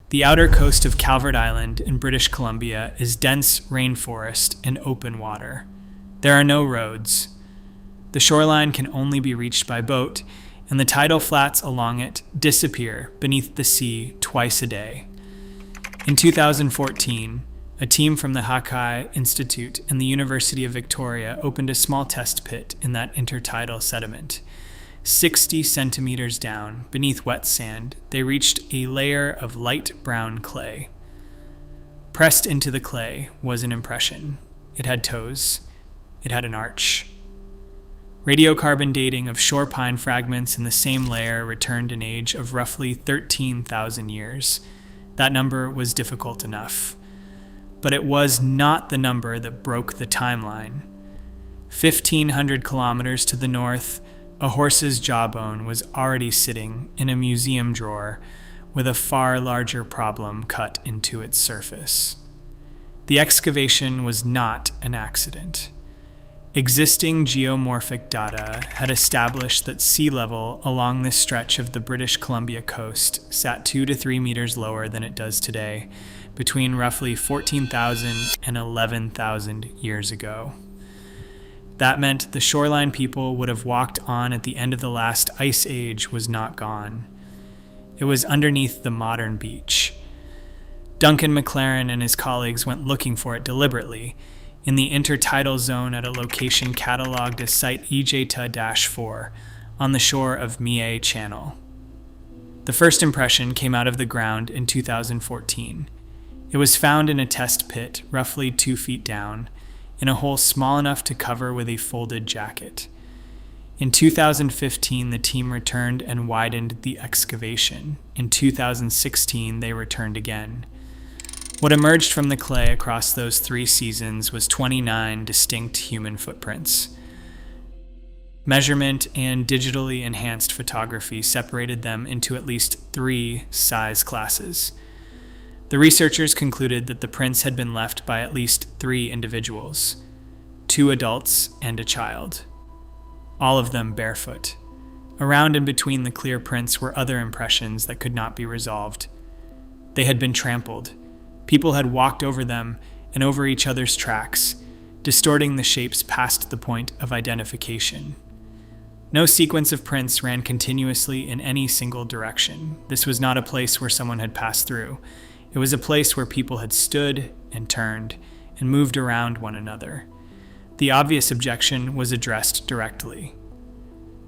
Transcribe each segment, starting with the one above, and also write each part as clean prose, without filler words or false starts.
The outer coast of Calvert Island in British Columbia is dense rainforest and open water. There are no roads. The shoreline can only be reached by boat, and the tidal flats along it disappear beneath the sea twice a day. In 2014, a team from the Triquet Institute and the University of Victoria opened a small test pit in that intertidal sediment. 60 centimeters down, beneath wet sand, they reached a layer of light brown clay. Pressed into the clay was an impression. It had toes. It had an arch. Radiocarbon dating of shore pine fragments in the same layer returned an age of roughly 13,000 years. That number was difficult enough. But it was not the number that broke the timeline. 1,500 kilometers to the north, a horse's jawbone was already sitting in a museum drawer with a far larger problem cut into its surface. The excavation was not an accident. Existing geomorphic data had established that sea level along this stretch of the British Columbia coast sat 2 to 3 meters lower than it does today, between roughly 14,000 and 11,000 years ago. That meant the shoreline people would have walked on at the end of the last ice age was not gone. It was underneath the modern beach. Duncan McLaren and his colleagues went looking for it deliberately in the intertidal zone at a location catalogued as Site EJTA-4 on the shore of Mie Channel. The first impression came out of the ground in 2014. It was found in a test pit roughly 2 feet down, in a hole small enough to cover with a folded jacket. In 2015, the team returned and widened the excavation. In 2016, they returned again. What emerged from the clay across those 3 seasons was 29 distinct human footprints. Measurement and digitally enhanced photography separated them into at least 3 size classes. The researchers concluded that the prints had been left by at least 3 individuals, 2 adults and a child, all of them barefoot. Around and between the clear prints were other impressions that could not be resolved. They had been trampled. People had walked over them and over each other's tracks, distorting the shapes past the point of identification. No sequence of prints ran continuously in any single direction. This was not a place where someone had passed through. It was a place where people had stood and turned and moved around one another. The obvious objection was addressed directly.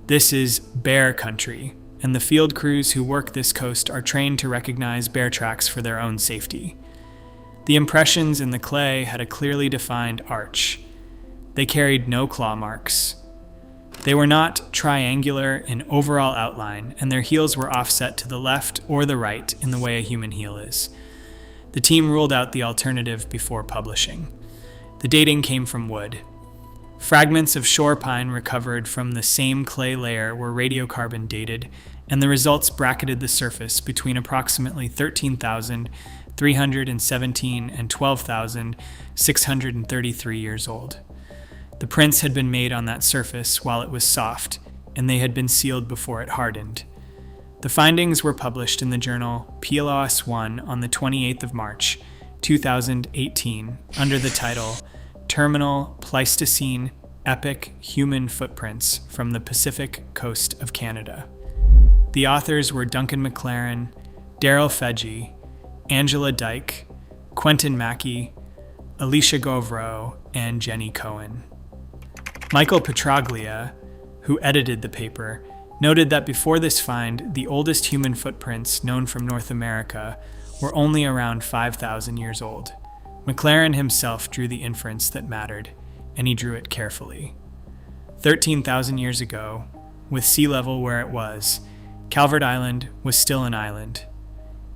This is bear country, and the field crews who work this coast are trained to recognize bear tracks for their own safety. The impressions in the clay had a clearly defined arch. They carried no claw marks. They were not triangular in overall outline, and their heels were offset to the left or the right in the way a human heel is. The team ruled out the alternative before publishing. The dating came from wood. Fragments of shore pine recovered from the same clay layer were radiocarbon dated, and the results bracketed the surface between approximately 13,317 and 12,633 years old. The prints had been made on that surface while it was soft, and they had been sealed before it hardened. The findings were published in the journal PLOS 1 on the 28th of March, 2018, under the title Terminal Pleistocene Epic Human Footprints from the Pacific Coast of Canada. The authors were Duncan McLaren, Daryl Feggi, Angela Dyke, Quentin Mackey, Alicia Govro, and Jenny Cohen. Michael Petraglia, who edited the paper, noted that before this find, the oldest human footprints known from North America were only around 5,000 years old. McLaren himself drew the inference that mattered, and he drew it carefully. 13,000 years ago, with sea level where it was, Calvert Island was still an island.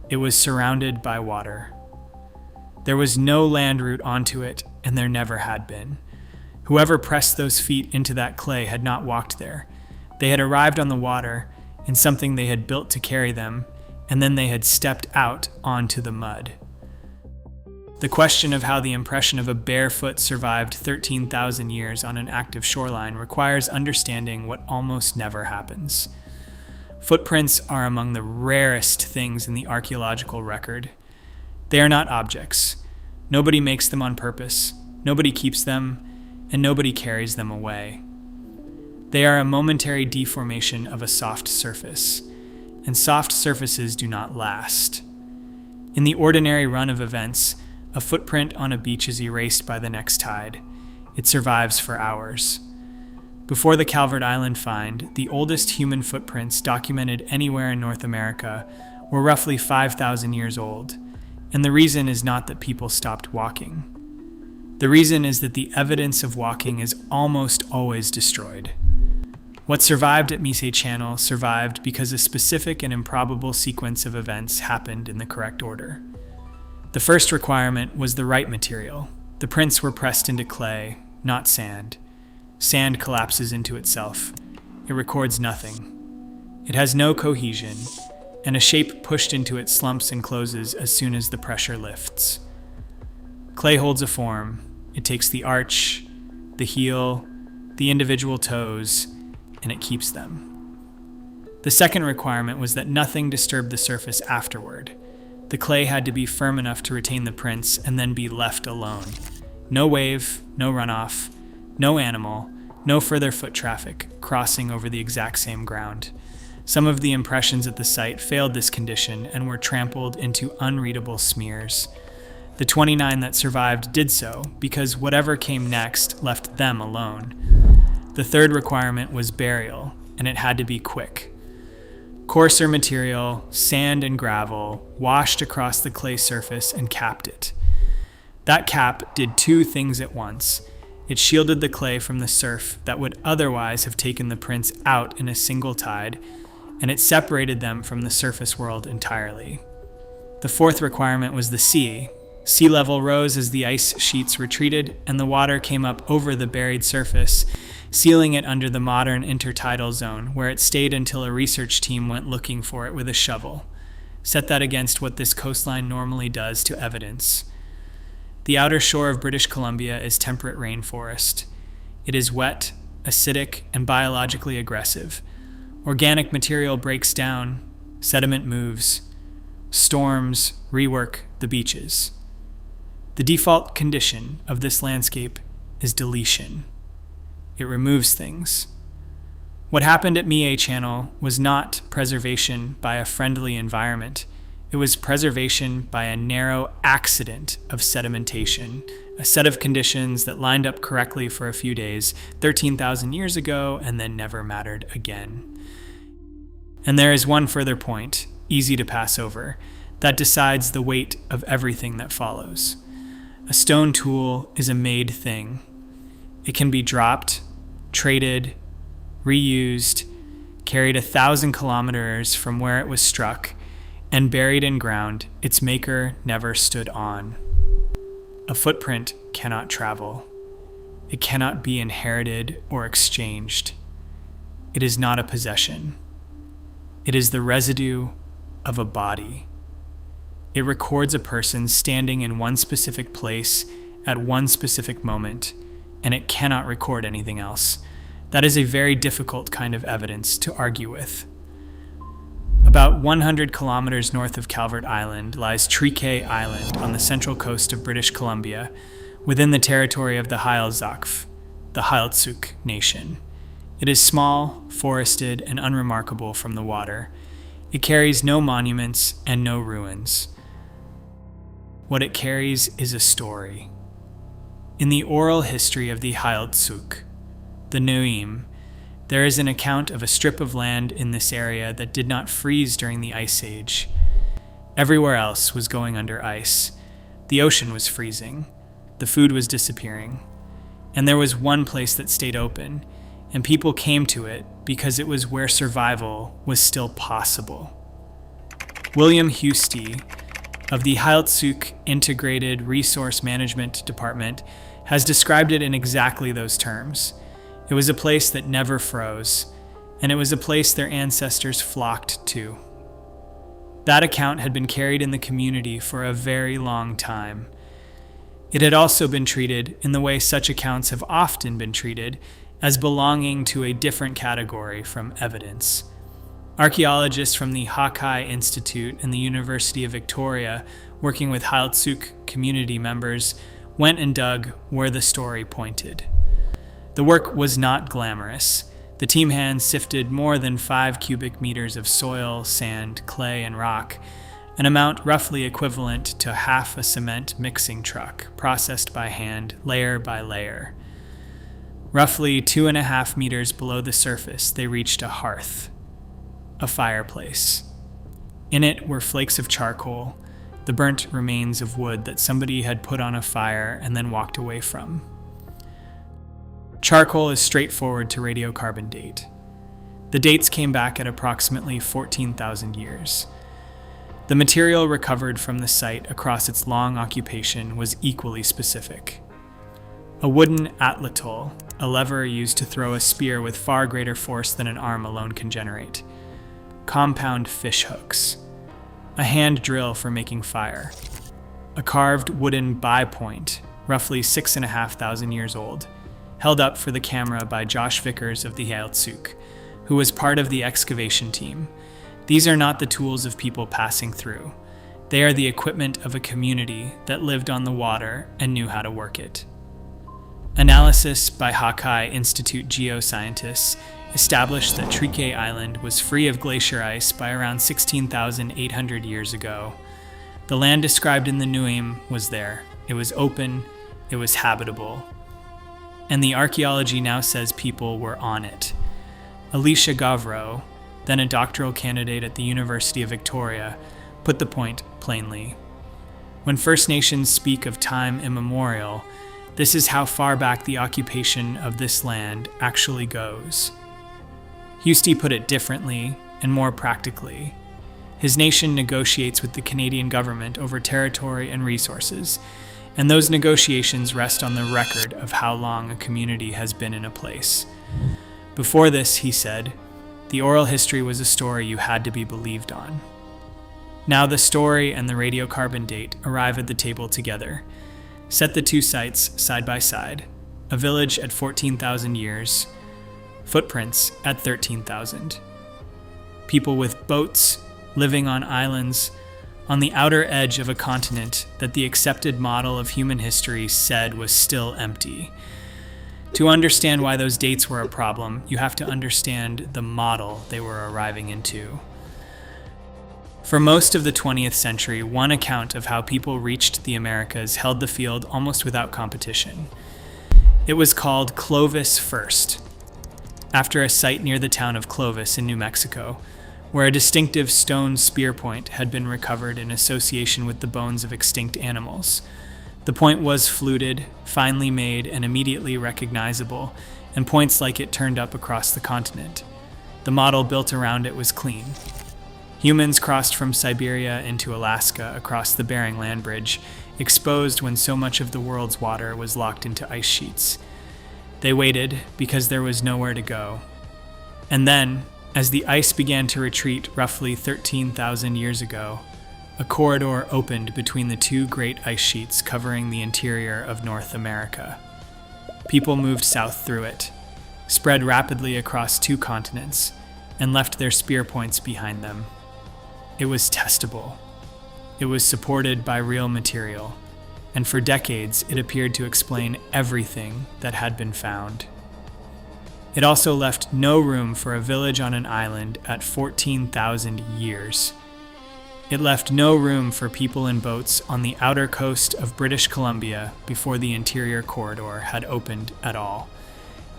It was surrounded by water. There was no land route onto it, and there never had been. Whoever pressed those feet into that clay had not walked there. They had arrived on the water in something they had built to carry them, and then they had stepped out onto the mud. The question of how the impression of a barefoot survived 13,000 years on an active shoreline requires understanding what almost never happens. Footprints are among the rarest things in the archaeological record. They are not objects. Nobody makes them on purpose, nobody keeps them, and nobody carries them away. They are a momentary deformation of a soft surface, and soft surfaces do not last. In the ordinary run of events, a footprint on a beach is erased by the next tide. It survives for hours. Before the Calvert Island find, the oldest human footprints documented anywhere in North America were roughly 5,000 years old, and the reason is not that people stopped walking. The reason is that the evidence of walking is almost always destroyed. What survived at Mise Channel survived because a specific and improbable sequence of events happened in the correct order. The first requirement was the right material. The prints were pressed into clay, not sand. Sand collapses into itself. It records nothing. It has no cohesion, and a shape pushed into it slumps and closes as soon as the pressure lifts. Clay holds a form. It takes the arch, the heel, the individual toes, and it keeps them. The second requirement was that nothing disturb the surface afterward. The clay had to be firm enough to retain the prints and then be left alone. No wave, no runoff, no animal, no further foot traffic crossing over the exact same ground. Some of the impressions at the site failed this condition and were trampled into unreadable smears. The 29 that survived did so because whatever came next left them alone. The third requirement was burial, and it had to be quick. Coarser material, sand and gravel, washed across the clay surface and capped it. That cap did two things at once. It shielded the clay from the surf that would otherwise have taken the prints out in a single tide, and it separated them from the surface world entirely. The fourth requirement was the sea. Sea level rose as the ice sheets retreated, and the water came up over the buried surface, sealing it under the modern intertidal zone, where it stayed until a research team went looking for it with a shovel. Set that against what this coastline normally does to evidence. The outer shore of British Columbia is temperate rainforest. It is wet, acidic, and biologically aggressive. Organic material breaks down, sediment moves, storms rework the beaches. The default condition of this landscape is deletion. It removes things. What happened at Mise Channel was not preservation by a friendly environment. It was preservation by a narrow accident of sedimentation, a set of conditions that lined up correctly for a few days, 13,000 years ago, and then never mattered again. And there is one further point, easy to pass over, that decides the weight of everything that follows. A stone tool is a made thing. It can be dropped, traded, reused, carried 1,000 kilometers from where it was struck, and buried in ground its maker never stood on. A footprint cannot travel. It cannot be inherited or exchanged. It is not a possession. It is the residue of a body. It records a person standing in one specific place at one specific moment, and it cannot record anything else. That is a very difficult kind of evidence to argue with. About 100 kilometers north of Calvert Island lies Triquet Island on the central coast of British Columbia, within the territory of the Heiltsuk, the Heiltsuk nation. It is small, forested, and unremarkable from the water. It carries no monuments and no ruins. What it carries is a story. In the oral history of the Heiltsuk, the Nuim, there is an account of a strip of land in this area that did not freeze during the Ice Age. Everywhere else was going under ice. The ocean was freezing. The food was disappearing. And there was one place that stayed open, and people came to it because it was where survival was still possible. William Husty of the Heiltsuk Integrated Resource Management Department has described it in exactly those terms. It was a place that never froze, and it was a place their ancestors flocked to. That account had been carried in the community for a very long time. It had also been treated in the way such accounts have often been treated, as belonging to a different category from evidence. Archaeologists from the Triquet Institute and the University of Victoria, working with Heiltsuk community members, went and dug where the story pointed. The work was not glamorous. The team hands sifted more than 5 cubic meters of soil, sand, clay, and rock, an amount roughly equivalent to half a cement mixing truck, processed by hand, layer by layer. Roughly 2.5 meters below the surface, they reached a hearth, a fireplace. In it were flakes of charcoal, the burnt remains of wood that somebody had put on a fire and then walked away from. Charcoal is straightforward to radiocarbon date. The dates came back at approximately 14,000 years. The material recovered from the site across its long occupation was equally specific. A wooden atlatol, a lever used to throw a spear with far greater force than an arm alone can generate. Compound fish hooks. A hand drill for making fire. A carved wooden bi-point, roughly 6,500 years old, held up for the camera by Josh Vickers of the Heiltsuk, who was part of the excavation team. These are not the tools of people passing through. They are the equipment of a community that lived on the water and knew how to work it. Analysis by Triquet Institute geoscientists established that Triquet Island was free of glacier ice by around 16,800 years ago. The land described in the Nuim was there. It was open, it was habitable. And the archaeology now says people were on it. Alicia Gavreau, then a doctoral candidate at the University of Victoria, put the point plainly. When First Nations speak of time immemorial, this is how far back the occupation of this land actually goes. Husty put it differently and more practically. His nation negotiates with the Canadian government over territory and resources, and those negotiations rest on the record of how long a community has been in a place. Before this, he said, the oral history was a story you had to be believed on. Now the story and the radiocarbon date arrive at the table together. Set the two sites side by side, a village at 14,000 years, footprints at 13,000. People with boats, living on islands, on the outer edge of a continent that the accepted model of human history said was still empty. To understand why those dates were a problem, you have to understand the model they were arriving into. For most of the 20th century, one account of how people reached the Americas held the field almost without competition. It was called Clovis first, after a site near the town of Clovis in New Mexico, where a distinctive stone spear point had been recovered in association with the bones of extinct animals. The point was fluted, finely made, and immediately recognizable, and points like it turned up across the continent. The model built around it was clean. Humans crossed from Siberia into Alaska across the Bering Land Bridge, exposed when so much of the world's water was locked into ice sheets. They waited because there was nowhere to go. And then, as the ice began to retreat roughly 13,000 years ago, a corridor opened between the two great ice sheets covering the interior of North America. People moved south through it, spread rapidly across 2 continents, and left their spear points behind them. It was testable. It was supported by real material, and for decades it appeared to explain everything that had been found. It also left no room for a village on an island at 14,000 years. It left no room for people in boats on the outer coast of British Columbia before the interior corridor had opened at all,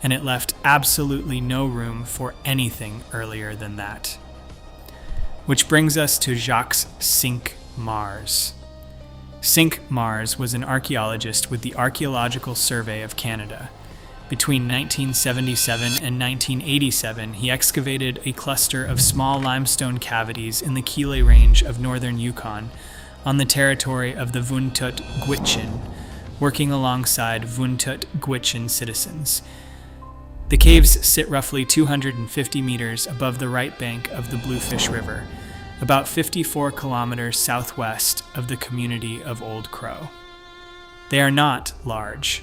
and it left absolutely no room for anything earlier than that. Which brings us to Jacques Cinq-Mars. Cinq-Mars was an archaeologist with the Archaeological Survey of Canada. Between 1977 and 1987, he excavated a cluster of small limestone cavities in the Kile Range of northern Yukon on the territory of the Vuntut Gwich'in, working alongside Vuntut Gwich'in citizens. The caves sit roughly 250 meters above the right bank of the Bluefish River, about 54 kilometers southwest of the community of Old Crow. They are not large.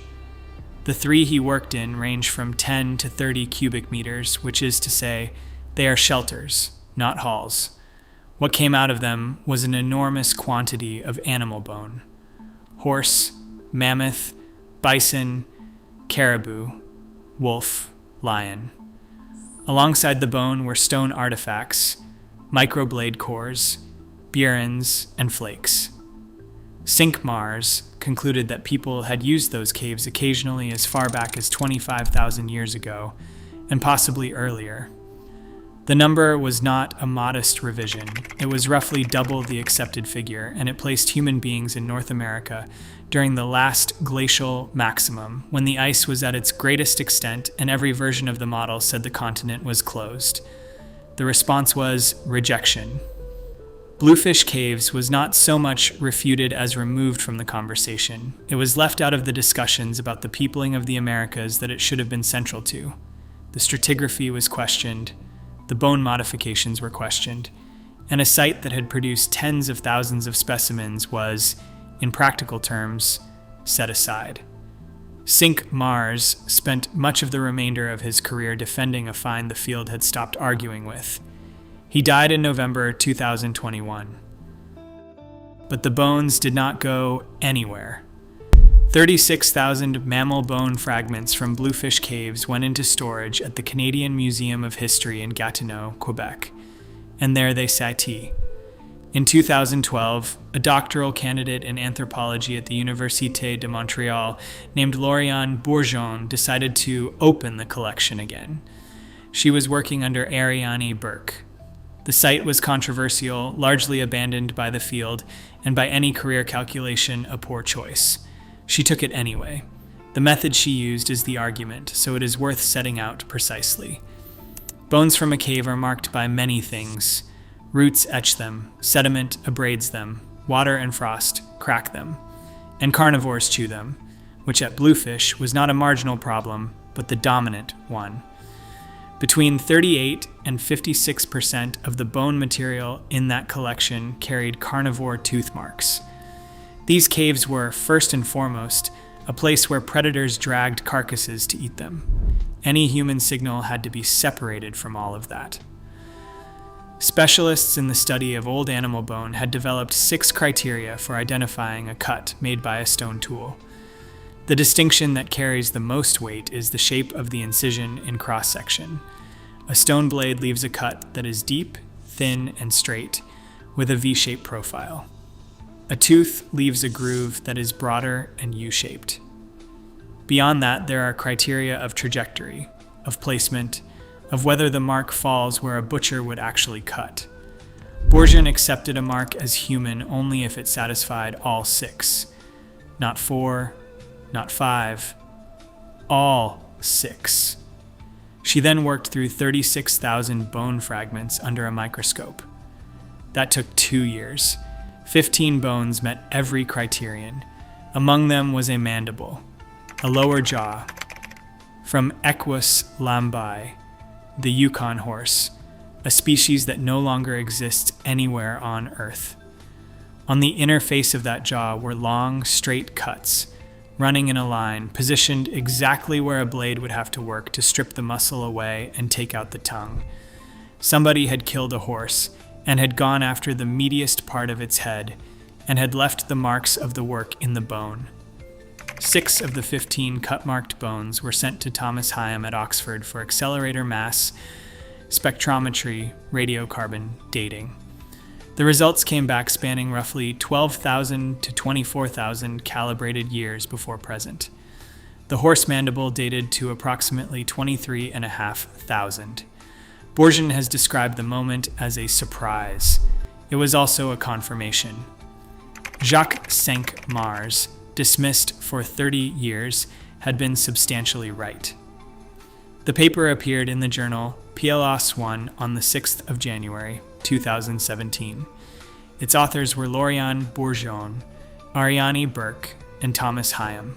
The 3 he worked in range from 10 to 30 cubic meters, which is to say, they are shelters, not hulls. What came out of them was an enormous quantity of animal bone: horse, mammoth, bison, caribou, wolf, lion. Alongside the bone were stone artifacts, microblade cores, burins, and flakes. Cinq Mars concluded that people had used those caves occasionally as far back as 25,000 years ago, and possibly earlier. The number was not a modest revision. It was roughly double the accepted figure, and it placed human beings in North America during the last glacial maximum, when the ice was at its greatest extent and every version of the model said the continent was closed. The response was rejection. Bluefish Caves was not so much refuted as removed from the conversation. It was left out of the discussions about the peopling of the Americas that it should have been central to. The stratigraphy was questioned, the bone modifications were questioned, and a site that had produced tens of thousands of specimens was, in practical terms, set aside. Cinq Mars spent much of the remainder of his career defending a find the field had stopped arguing with. He died in November 2021. But the bones did not go anywhere. 36,000 mammal bone fragments from Bluefish Caves went into storage at the Canadian Museum of History in Gatineau, Quebec, and there they sat. In 2012, a doctoral candidate in anthropology at the Université de Montréal named Lauriane Bourgeon decided to open the collection again. She was working under Ariane Burke. The site was controversial, largely abandoned by the field, and by any career calculation, a poor choice. She took it anyway. The method she used is the argument, so it is worth setting out precisely. Bones from a cave are marked by many things. Roots etch them, sediment abrades them, water and frost crack them, and carnivores chew them, which at Bluefish was not a marginal problem, but the dominant one. Between 38 and 56% of the bone material in that collection carried carnivore tooth marks. These caves were, first and foremost, a place where predators dragged carcasses to eat them. Any human signal had to be separated from all of that. Specialists in the study of old animal bone had developed 6 criteria for identifying a cut made by a stone tool. The distinction that carries the most weight is the shape of the incision in cross-section. A stone blade leaves a cut that is deep, thin, and straight, with a V-shaped profile. A tooth leaves a groove that is broader and U-shaped. Beyond that, there are criteria of trajectory, of placement, of whether the mark falls where a butcher would actually cut. Bourgeon accepted a mark as human only if it satisfied all 6. Not 4, not 5, all 6. She then worked through 36,000 bone fragments under a microscope. That took 2 years. 15 bones met every criterion. Among them was a mandible, a lower jaw, from Equus lambai, the Yukon horse, a species that no longer exists anywhere on Earth. On the inner face of that jaw were long, straight cuts, running in a line, positioned exactly where a blade would have to work to strip the muscle away and take out the tongue. Somebody had killed a horse and had gone after the meatiest part of its head and had left the marks of the work in the bone. 6 of the 15 cut-marked bones were sent to Thomas Higham at Oxford for accelerator mass spectrometry radiocarbon dating. The results came back spanning roughly 12,000 to 24,000 calibrated years before present. The horse mandible dated to approximately 23,500. Bourgeon has described the moment as a surprise. It was also a confirmation. Jacques Cinq Mars, dismissed for 30 years, had been substantially right. The paper appeared in the journal PLOS I on the 6th of January, 2017. Its authors were Lauriane Bourgeon, Ariane Burke, and Thomas Higham.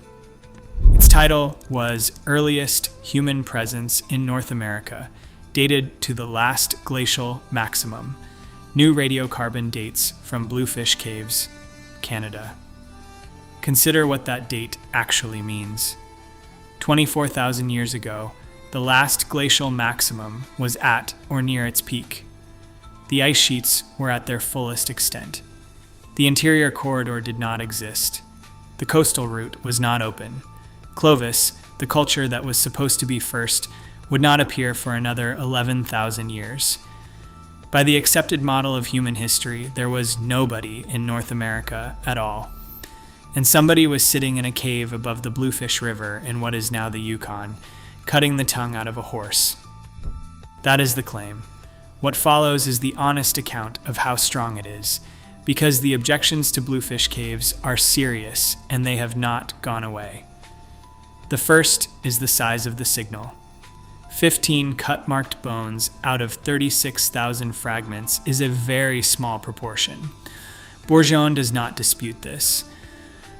Its title was Earliest Human Presence in North America, dated to the last glacial maximum. New radiocarbon dates from Bluefish Caves, Canada. Consider what that date actually means. 24,000 years ago, the last glacial maximum was at or near its peak. the ice sheets were at their fullest extent. The interior corridor did not exist. The coastal route was not open. Clovis, the culture that was supposed to be first, would not appear for another 11,000 years. By the accepted model of human history, there was nobody in North America at all. And somebody was sitting in a cave above the Bluefish River in what is now the Yukon, cutting the tongue out of a horse. That is the claim. What follows is the honest account of how strong it is, because the objections to Bluefish caves are serious and they have not gone away. The first is the size of the signal. 15 cut-marked bones out of 36,000 fragments is a very small proportion. Bourgeon does not dispute this.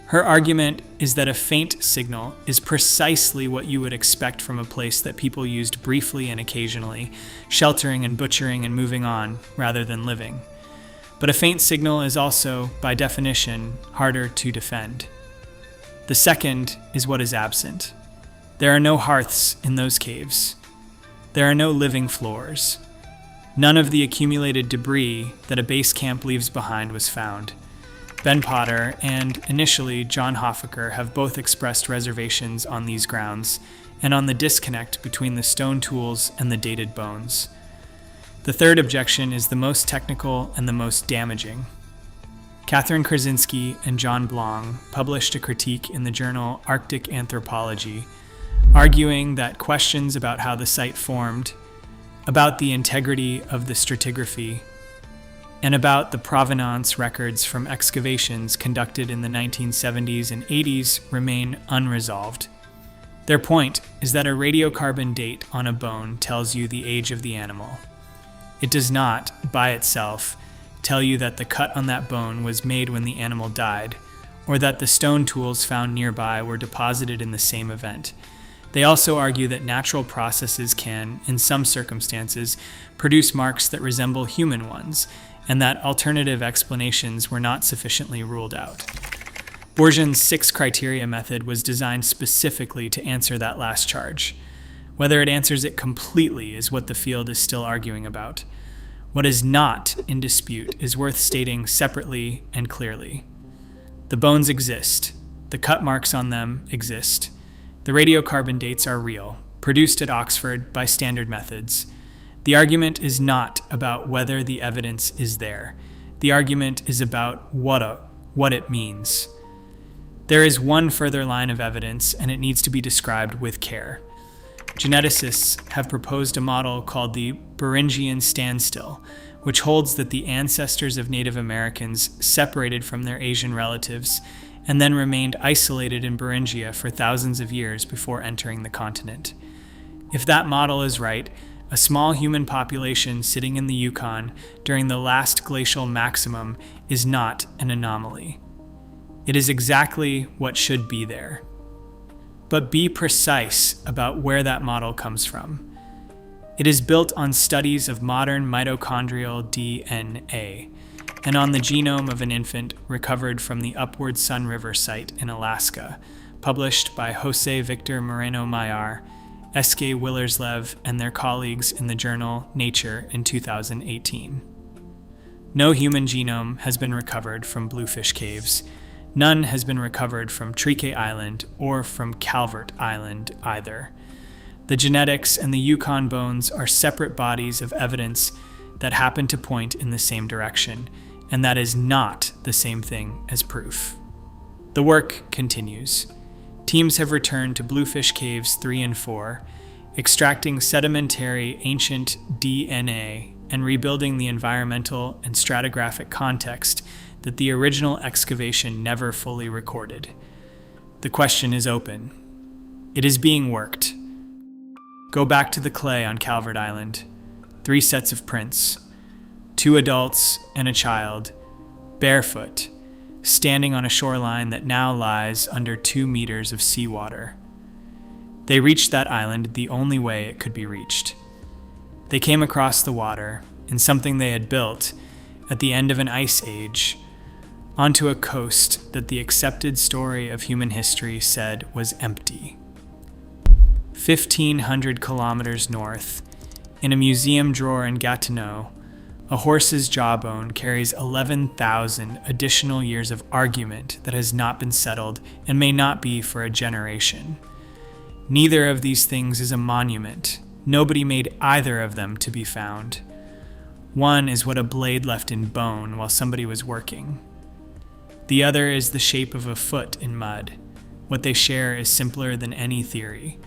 Her argument is that a faint signal is precisely what you would expect from a place that people used briefly and occasionally, sheltering and butchering and moving on, rather than living. But a faint signal is also, by definition, harder to defend. The second is what is absent. There are no hearths in those caves. There are no living floors. None of the accumulated debris that a base camp leaves behind was found. Ben Potter and, initially, John Hoffaker have both expressed reservations on these grounds and on the disconnect between the stone tools and the dated bones. The third objection is the most technical and the most damaging. Catherine Krasinski and John Blong published a critique in the journal Arctic Anthropology, arguing that questions about how the site formed, about the integrity of the stratigraphy, and about the provenance records from excavations conducted in the 1970s and 80s remain unresolved. Their point is that a radiocarbon date on a bone tells you the age of the animal. It does not, by itself, tell you that the cut on that bone was made when the animal died, or that the stone tools found nearby were deposited in the same event. They also argue that natural processes can, in some circumstances, produce marks that resemble human ones, and that alternative explanations were not sufficiently ruled out. Bourgeon's 6 criteria method was designed specifically to answer that last charge. Whether it answers it completely is what the field is still arguing about. What is not in dispute is worth stating separately and clearly. The bones exist. The cut marks on them exist. The radiocarbon dates are real, produced at Oxford by standard methods. The argument is not about whether the evidence is there. The argument is about what it means. There is one further line of evidence, and it needs to be described with care. Geneticists have proposed a model called the Beringian standstill, which holds that the ancestors of Native Americans separated from their Asian relatives and then remained isolated in Beringia for thousands of years before entering the continent. If that model is right, a small human population sitting in the Yukon during the last glacial maximum is not an anomaly. It is exactly what should be there. But be precise about where that model comes from. It is built on studies of modern mitochondrial DNA and on the genome of an infant recovered from the Upward Sun River site in Alaska, published by Jose Victor Moreno Mayar, S.K. Willerslev, and their colleagues in the journal Nature in 2018. No human genome has been recovered from Bluefish caves. None has been recovered from Triquet Island or from Calvert Island either. The genetics and the Yukon bones are separate bodies of evidence that happen to point in the same direction, and that is not the same thing as proof. The work continues. Teams have returned to Bluefish Caves 3 and 4, extracting sedimentary ancient DNA and rebuilding the environmental and stratigraphic context that the original excavation never fully recorded. The question is open. It is being worked. Go back to the clay on Calvert Island. 3 sets of prints. 2 adults and a child, barefoot, standing on a shoreline that now lies under 2 meters of seawater. They reached that island the only way it could be reached. They came across the water in something they had built at the end of an ice age onto a coast that the accepted story of human history said was empty. 1,500 kilometers north, in a museum drawer in Gatineau, A horse's jawbone carries 11,000 additional years of argument that has not been settled and may not be for a generation. Neither of these things is a monument. Nobody made either of them to be found. One is what a blade left in bone while somebody was working. The other is the shape of a foot in mud. What they share is simpler than any theory.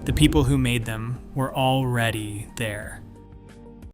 The people who made them were already there.